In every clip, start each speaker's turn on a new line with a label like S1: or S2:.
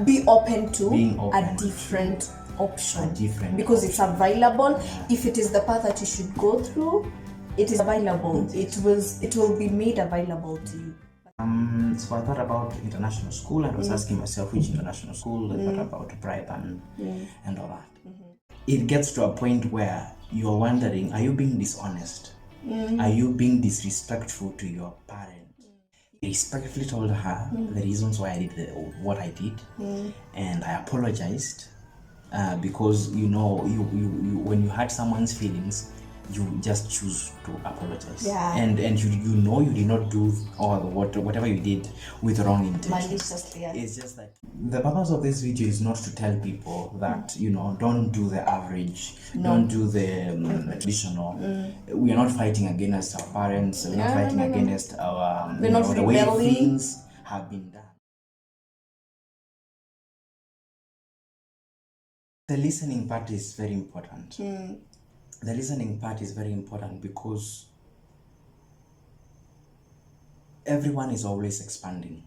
S1: be open to
S2: a
S1: different option, because it's available. If it is the path that you should go through, it is available. It will be made available to you.
S2: So I thought about international school, and I was asking myself which international school. I thought about Brighton and all that. It gets to a point where you're wondering, are you being dishonest? Are you being disrespectful to your parent? I respectfully told her the reasons why I did what I did, and I apologized because you when you hurt someone's feelings, you just choose to apologize, and you know you did not do or whatever you did with wrong intentions. It's just that the purpose of this video is not to tell people that don't do the average, don't do the traditional. We are not fighting against our parents. We're not fighting against our the way things have been done. The listening part is very important. The listening part is very important because everyone is always expanding.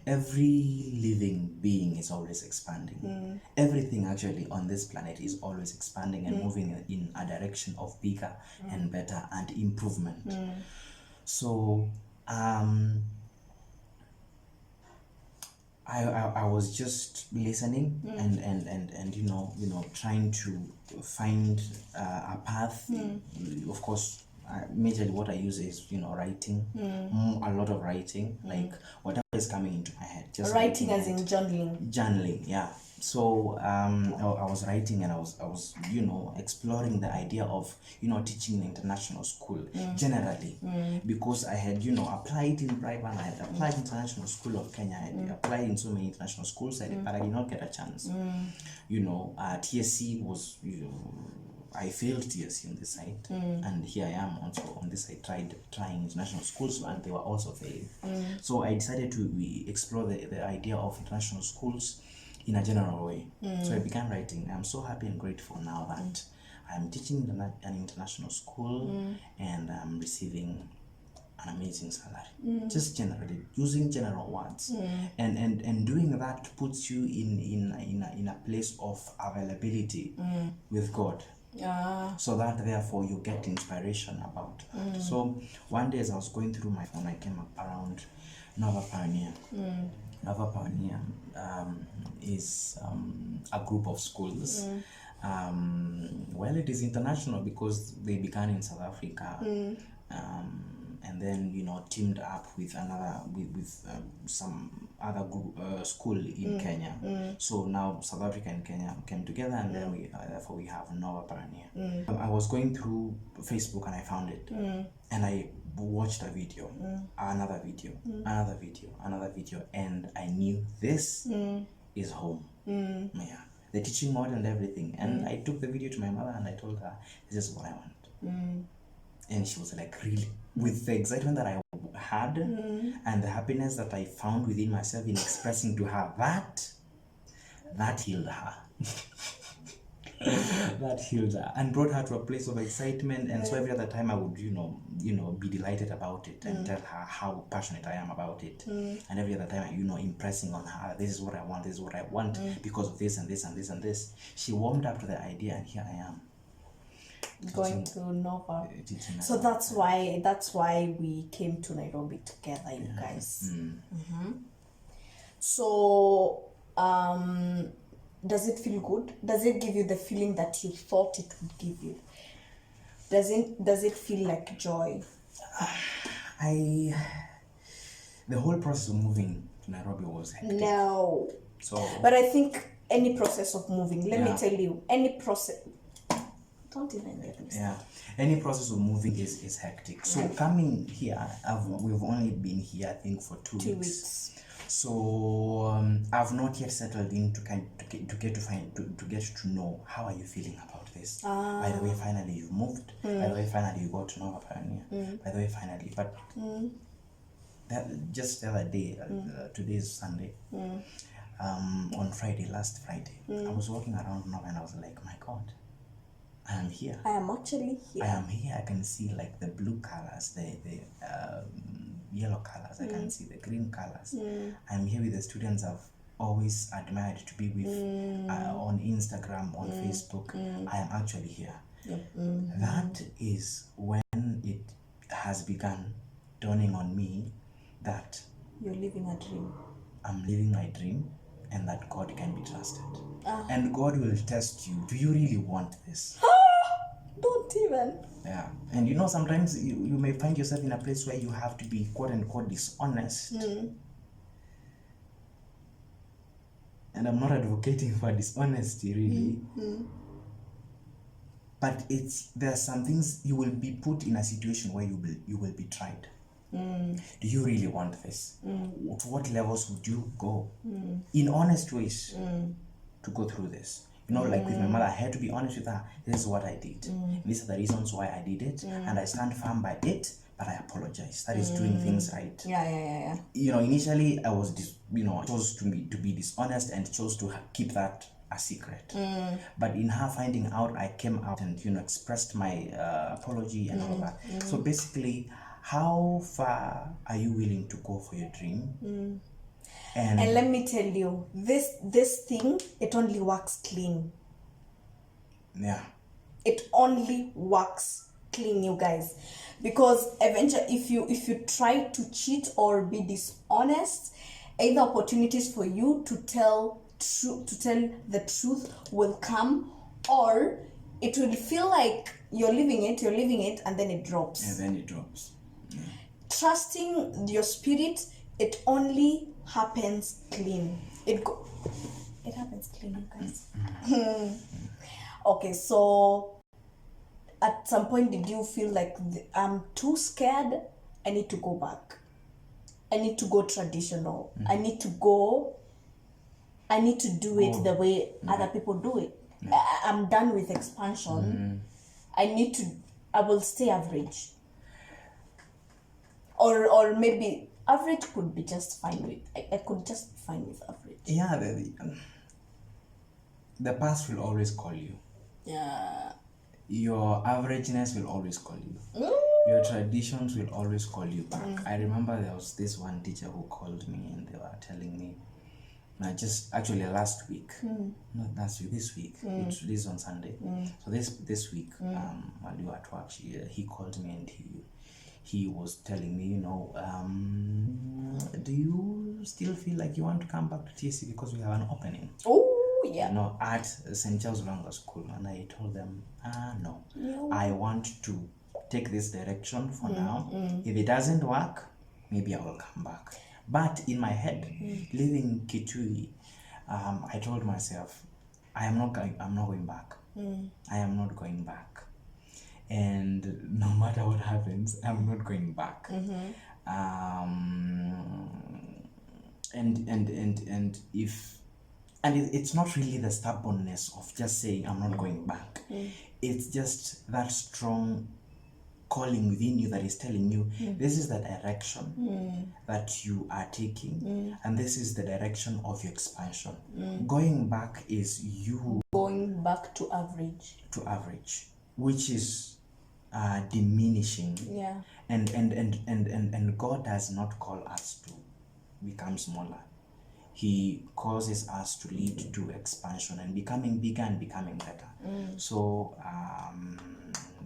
S2: Every living being is always expanding. Everything actually on this planet is always expanding and moving in a direction of bigger and better and improvement. So I was just listening and trying to find a path. Of course, majorly what I use is writing, a lot of writing, like whatever is coming into my head. Just
S1: writing as in journaling.
S2: Journaling, yeah. So I was writing, and I was exploring the idea of teaching in international school generally, because I had applied in private, I had applied International School of Kenya, I had applied in so many international schools, but I did not get a chance. TSC was I failed TSC on this side, and here I am also on this side trying international schools, and they were also failing. So I decided to explore the idea of international schools in a general way. So I began writing. I'm so happy and grateful now that I'm teaching an international school and I'm receiving an amazing salary. Just generally using general words, and doing that puts you in a place of availability with God. So that therefore you get inspiration about that. So one day as I was going through my phone, I came up around Nova Pioneer. Nova Pioneer is a group of schools. Well, it is international because they began in South Africa, and then teamed up with another with some other group school in Kenya. So now South Africa and Kenya came together, and then therefore we have Nova Pioneer. I was going through Facebook and I found it, and I watched a video, another video, another video, and I knew this is home. Yeah, the teaching model and everything. And I took the video to my mother and I told her, this is what I want. And she was like, really? With the excitement that I had and the happiness that I found within myself in expressing to her that healed her. That healed her and brought her to a place of excitement. And so every other time I would be delighted about it and tell her how passionate I am about it. And every other time impressing on her, this is what I want, because of this and this and this and this. She warmed up to the idea, and here I am
S1: going to Nova. So that's why we came to Nairobi together, you guys. So does it feel good? Does it give you the feeling that you thought it would give you? Does it feel like joy?
S2: The whole process of moving to Nairobi was hectic.
S1: No. But I think any process of moving, let me tell you, any process, don't even get me started.
S2: Yeah, any process of moving is hectic. So coming here, we've only been here I think for 2 weeks. So I've not yet settled in to get to know how are you feeling about this. By the way, finally you moved. By the way, finally you got to Nova Pioneer. By the way, finally, but just the other day, today is Sunday. On last Friday, I was walking around Nova and I was like, my God, I am here.
S1: I am actually here.
S2: I am here. I can see like the blue colors, the yellow colors. I can see the green colors. I'm here with the students I've always admired to be with on Instagram, on Facebook, I am actually here. That is when it has begun dawning on me that
S1: You're living a dream.
S2: I'm living my dream and that God can be trusted. And God will test you. Do you really want this?
S1: Don't even.
S2: Yeah. And you know, sometimes you may find yourself in a place where you have to be quote unquote dishonest. And I'm not advocating for dishonesty really. But there are some things you will be put in a situation where you will be tried. Do you really want this? To what levels would you go in honest ways to go through this? You know, like with my mother, I had to be honest with her. This is what I did. These are the reasons why I did it, and I stand firm by it. But I apologize. That is doing things right.
S1: Yeah.
S2: You know, initially I was, chose to be dishonest and chose to keep that a secret. But in her finding out, I came out and expressed my apology and all of that. So basically, how far are you willing to go for your dream? And
S1: let me tell you, this thing, it only works clean.
S2: Yeah.
S1: It only works clean, you guys, because eventually if you try to cheat or be dishonest, either opportunities for you to tell the truth will come, or it will feel like you're living it and then it drops. Trusting your spirit, it only happens clean. It happens clean, you guys. Okay, so at some point did you feel like I'm too scared, I need to go back, I need to go traditional, I need to do it the way other people do it? I'm done with expansion. I will stay average, or maybe average could be just fine with, I could just be fine with average.
S2: Yeah, the past will always call you.
S1: Yeah.
S2: Your averageness will always call you. Your traditions will always call you back. I remember there was this one teacher who called me and they were telling me, just actually last week, not last week, this week, it's released on Sunday. So this week, while you were at work, he called me and he was telling me, do you still feel like you want to come back to TSC because we have an opening?
S1: Oh, yeah.
S2: At St. Charles Longer School. And I told them, no. I want to take this direction for now. If it doesn't work, maybe I will come back. But in my head, leaving Kitui, I told myself, I'm not going back. I am not going back. And no matter what happens, I'm not going back. And it's not really the stubbornness of just saying I'm not going back. It's just that strong calling within you that is telling you this is the direction that you are taking, and this is the direction of your expansion. Going back is you
S1: going back to average,
S2: which is diminishing.
S1: Yeah.
S2: And God does not call us to become smaller. He causes us to lead to expansion and becoming bigger and becoming better. So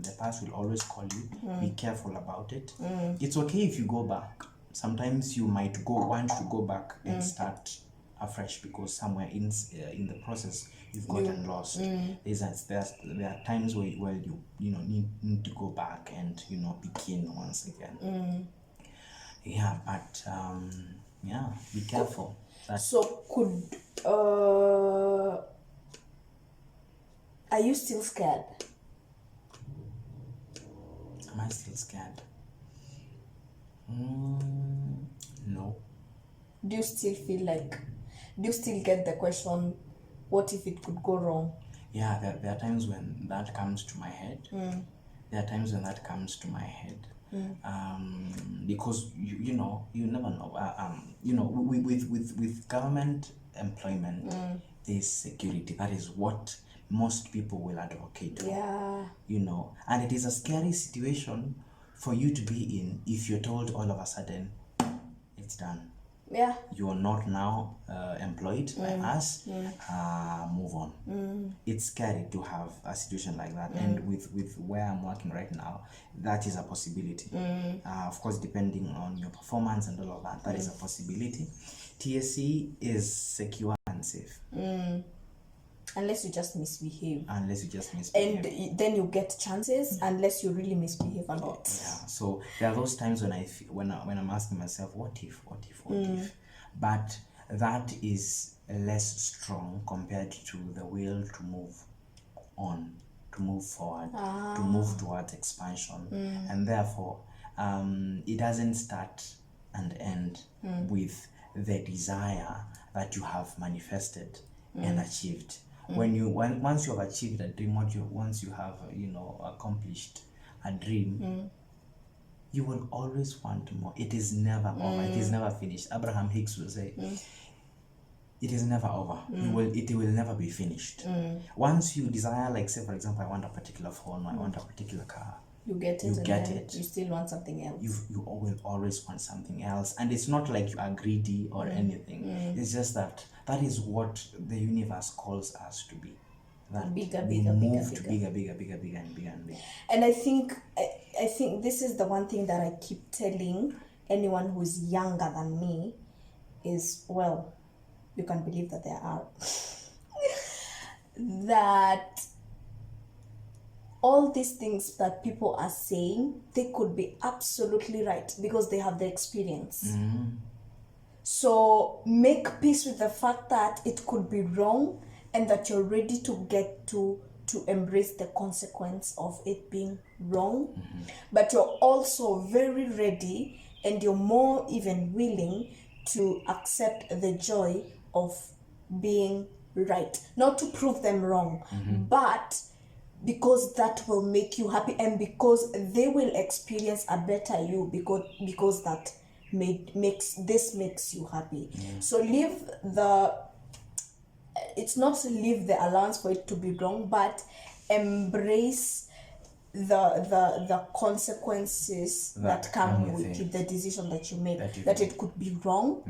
S2: the past will always call you. Be careful about it. It's okay if you go back. Sometimes you might want to go back and start afresh because somewhere in the process you've gotten lost. There are times where you need to go back and begin once again. Yeah, but be careful.
S1: So are you still scared?
S2: Am I still scared? No.
S1: Do you still get the question, what if it could go wrong?
S2: Yeah, there are times when that comes to my head. Because you never know. With government employment, there's security. That is what most people will advocate for.
S1: Yeah.
S2: And it is a scary situation for you to be in if you're told all of a sudden it's done.
S1: Yeah.
S2: You're not now employed by us. Move on. It's scary to have a situation like that, and with where I'm working right now, that is a possibility. Of course, depending on your performance and all of that, that is a possibility. TSC is secure and safe.
S1: Unless you just misbehave.
S2: Unless you just misbehave.
S1: And then you get chances unless you really misbehave a lot.
S2: Yeah. So there are those times when when I'm asking myself, what if? But that is less strong compared to the will to move on, to move forward, to move towards expansion, and therefore it doesn't start and end with the desire that you have manifested and achieved. Once you have achieved a dream, once you have accomplished a dream, you will always want more. It is never over. It is never finished. Abraham Hicks will say, it is never over. It will never be finished. Once you desire, like say for example, I want a particular phone, I want a particular car.
S1: You get it. You still want something else.
S2: You will always want something else, and it's not like you are greedy or anything. It's just that is what the universe calls us to be. That
S1: bigger,
S2: we
S1: bigger,
S2: move
S1: bigger,
S2: to
S1: bigger.
S2: bigger and bigger and bigger.
S1: And I think this is the one thing that I keep telling anyone who is younger than me is, well, you can believe that there are that all these things that people are saying, they could be absolutely right because they have the experience. So make peace with the fact that it could be wrong and that you're ready to get to embrace the consequence of it being wrong. But you're also very ready and you're more even willing to accept the joy of being right. Not to prove them wrong, but because that will make you happy and because they will experience a better you because that makes you happy. So it's not to leave the allowance for it to be wrong, but embrace the consequences that come with the decision that you make, that it could be wrong,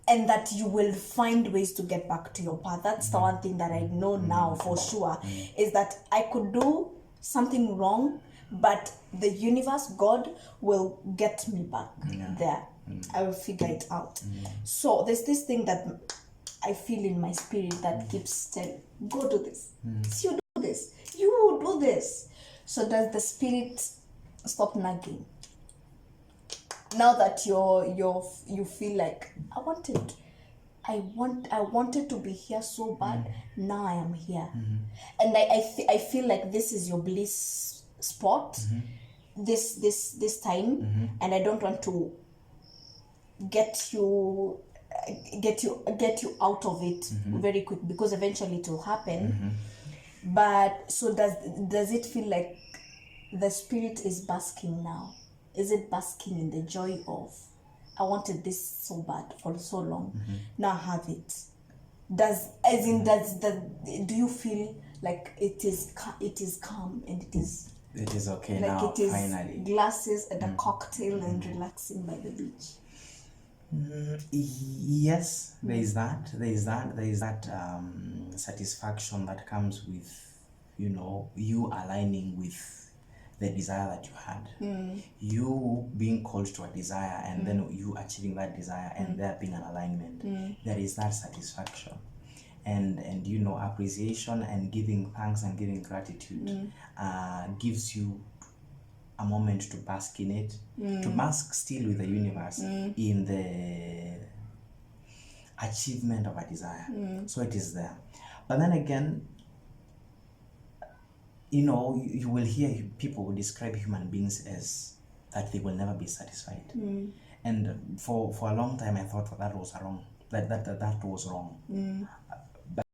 S1: and that you will find ways to get back to your path. That's the one thing that I know now for sure, is that I could do something wrong, but the universe, God, will get me back there. I will figure it out. So there's this thing that I feel in my spirit that keeps telling, go do this. You do this. You will do this. So does the spirit stop nagging? Now that you feel like I wanted to be here so bad, now I am here. And I feel like this is your bliss spot, this time, and I don't want to get you out of it very quick, because eventually it will happen. But so does it feel like the spirit is basking now? Is it basking in the joy of, I wanted this so bad for so long, now I have it? Do you feel like it is calm and it is
S2: okay
S1: like
S2: now,
S1: it is
S2: finally
S1: glasses and a cocktail and relaxing by the beach?
S2: Yes, there is that satisfaction that comes with you aligning with the desire that you had, you being called to a desire, and then you achieving that desire, and there being an alignment. There is that satisfaction, and appreciation and giving thanks and giving gratitude gives you a moment to bask in it, to bask still with the universe in the achievement of a desire. So it is there. But then again, you will hear people describe human beings as that they will never be satisfied. And for a long time I thought that was wrong. That was wrong. But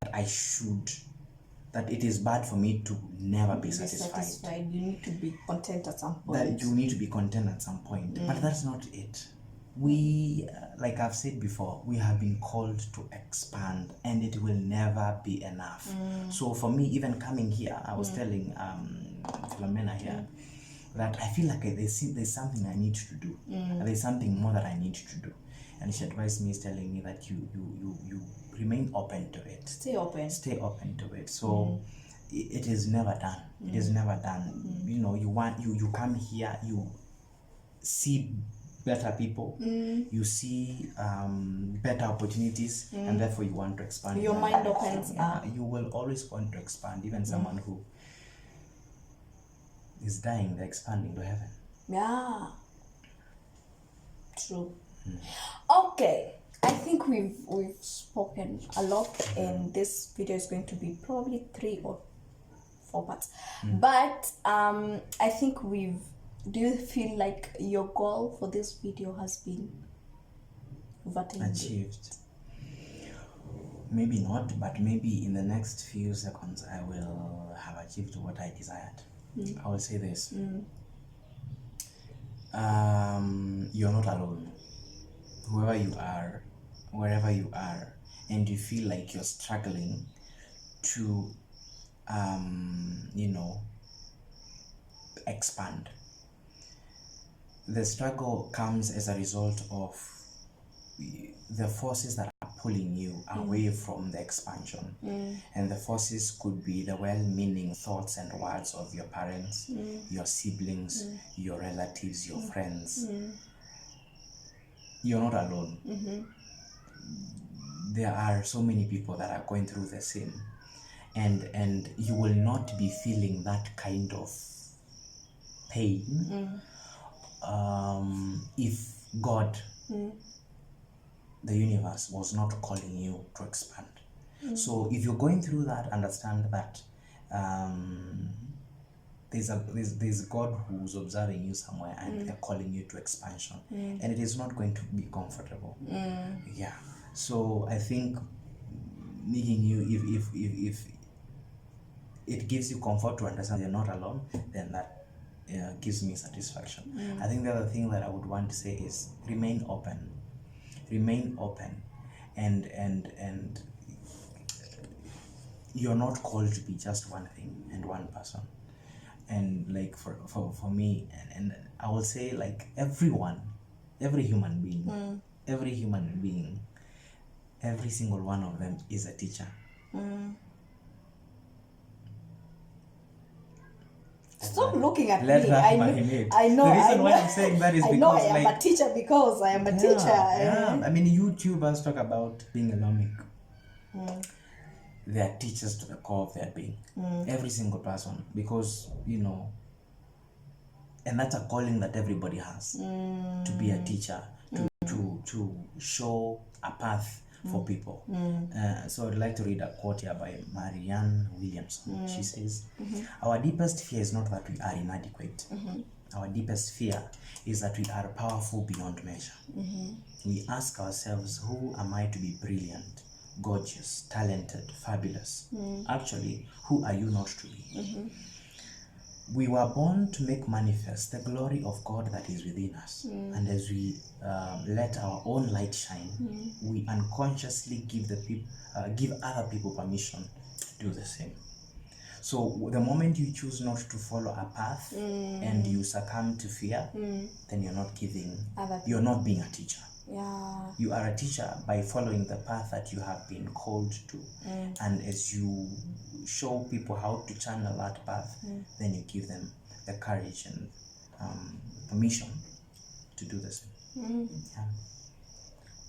S2: that it is bad for me to never be satisfied.
S1: You need to be content at some point.
S2: That you need to be content at some point. But that's not it. We, like I've said before, we have been called to expand, and it will never be enough. So for me, even coming here, I was telling Philomena here that I feel like there's something I need to do. There's something more that I need to do. and she advised me, is telling me that you remain open to it.
S1: Stay open
S2: to it. So it is never done. It is never done. You know, you come here, you see better people, you see better opportunities, and therefore you want to expand.
S1: Your mind opens up.
S2: You will always want to expand. Even someone who is dying, they're expanding to heaven.
S1: Yeah, true. Okay, I think we've spoken a lot, and this video is going to be probably 3 or 4 parts. But I think do you feel like your goal for this video has been
S2: achieved? Maybe not, but maybe in the next few seconds I will have achieved what I desired. I will say this. You're not alone. Whoever you are, wherever you are, and you feel like you're struggling to expand, the struggle comes as a result of the forces that are pulling you away from the expansion. And the forces could be the well-meaning thoughts and words of your parents, your siblings, your relatives, your friends. You're not alone. There are so many people that are going through the same, and you will not be feeling that kind of pain if God, the universe, was not calling you to expand. So if you're going through that, understand that there's God who's observing you somewhere, and they're calling you to expansion, and it is not going to be comfortable. Yeah. So I think making you, if it gives you comfort to understand you're not alone, then that gives me satisfaction. I think the other thing that I would want to say is remain open, and you're not called to be just one thing and one person. And like for me, and I will say, like, every human being, every single one of them is a teacher.
S1: Stop looking at
S2: Let
S1: me.
S2: that
S1: I know.
S2: The reason why I'm saying that is because
S1: I am a teacher because I am a teacher.
S2: Yeah. I mean, YouTubers talk about being a lawmaker. They are teachers to the core of their being. Every single person, because and that's a calling that everybody has, to be a teacher, to show a path for people. So I'd like to read a quote here by Marianne Williamson. She says, our deepest fear is not that we are inadequate. Our deepest fear is that we are powerful beyond measure. We ask ourselves, who am I to be brilliant, gorgeous, talented, fabulous? Actually, who are you not to be? We were born to make manifest the glory of God that is within us. And as we let our own light shine, we unconsciously give other people permission to do the same. So the moment you choose not to follow a path and you succumb to fear, then you're not being a teacher.
S1: Yeah.
S2: You are a teacher by following the path that you have been called to. And as you show people how to channel that path, then you give them the courage and permission to do the same. Yeah.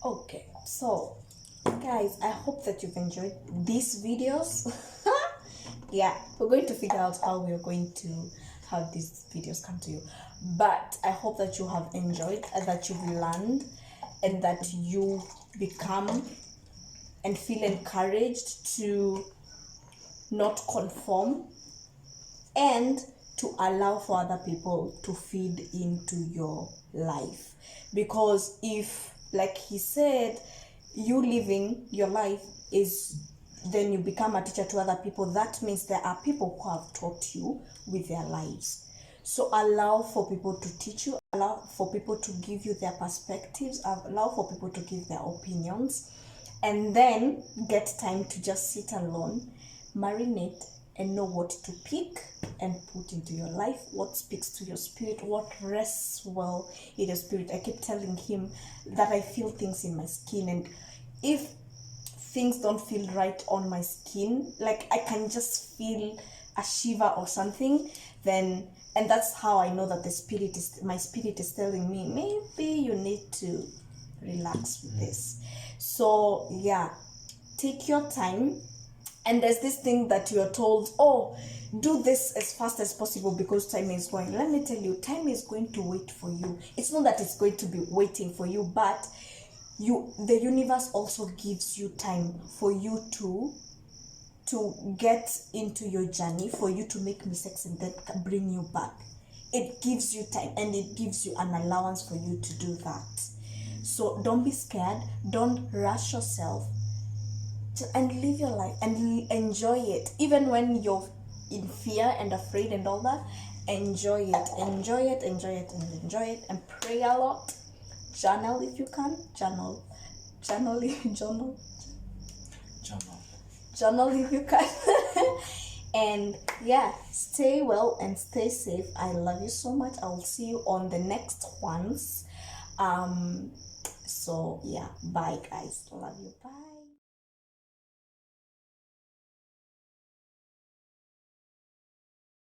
S1: Okay, so guys, I hope that you've enjoyed these videos. Yeah, we're going to figure out how we're going to have these videos come to you, but I hope that you have enjoyed and that you've learned, and that you become and feel encouraged to not conform and to allow for other people to feed into your life. Because if, like he said, you living your life is then you become a teacher to other people, that means there are people who have taught you with their lives. So allow for people to teach you, allow for people to give you their perspectives, allow for people to give their opinions, and then get time to just sit alone, marinate, and know what to pick and put into your life, what speaks to your spirit, what rests well in your spirit. I keep telling him that I feel things in my skin, and if things don't feel right on my skin, like I can just feel a shiver or something, then, and that's how I know that my spirit is telling me, maybe you need to relax with this. So yeah, take your time. And there's this thing that you're told, oh, do this as fast as possible because time is going. Let me tell you, time is going to wait for you. It's not that it's going to be waiting for you, but the universe also gives you time for you to get into your journey, for you to make mistakes and then bring you back. It gives you time, and it gives you an allowance for you to do that. So don't be scared, don't rush yourself, and live your life and enjoy it. Even when you're in fear and afraid and all that, enjoy it, and pray a lot. Journal if you can. Journal if you can. And yeah, stay well and stay safe. I love you so much. I will see you on the next ones. So yeah, bye guys, love you, bye.